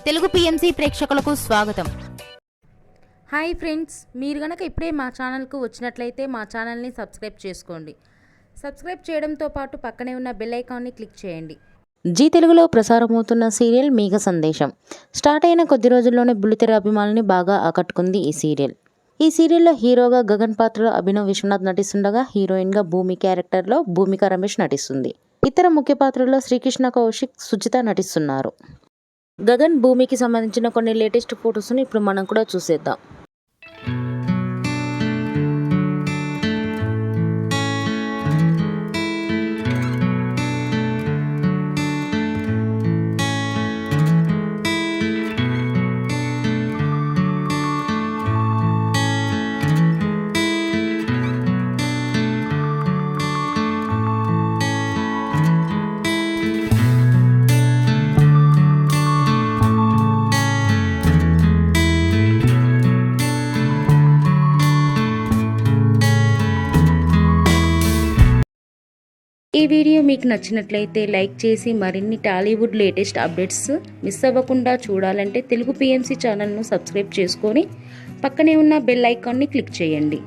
Telugu PMC ప్రేక్షకులకు స్వాగతం. Hi friends, మీరు గనక ఇప్పుడే మా ఛానల్కు వచ్చినట్లయితే మా ఛానల్ని సబ్స్క్రైబ్ చేసుకోండి. సబ్స్క్రైబ్ చేయడంతో పాటు పక్కనే ఉన్న బెల్ ఐకాన్ని క్లిక్ చేయండి. జీ తెలుగులో ప్రసారమవుతున్న సీరియల్ మేఘ సందేశం స్టార్ట్ అయిన కొద్ది రోజుల్లోనే బుల్లితెర అభిమానుల్ని బాగా ఆకట్టుకుంది ఈ సీరియల్. ఈ సీరియల్లో హీరోగా గగన్ పాత్రలో అభినవ్ విశ్వనాథ్ నటిస్తుండగా హీరోయిన్గా భూమి క్యారెక్టర్లో భూమిక రమేష్ నటిస్తుంది. ఇతర ముఖ్య పాత్రల్లో శ్రీకృష్ణ కౌశిక్, సుజిత నటిస్తున్నారు. గగన్ భూమికి సంబంధించిన కొన్ని లేటెస్ట్ ఫొటోస్ని ఇప్పుడు మనం కూడా చూసేద్దాం. ఈ వీడియో మీకు నచ్చినట్లయితే లైక్ చేసి మరిన్ని టాలీవుడ్ లేటెస్ట్ అప్డేట్స్ మిస్ అవ్వకుండా చూడాలంటే తెలుగు పిఎంసి ఛానల్ను సబ్స్క్రైబ్ చేసుకొని పక్కనే ఉన్న బెల్ ఐకాన్ని క్లిక్ చేయండి.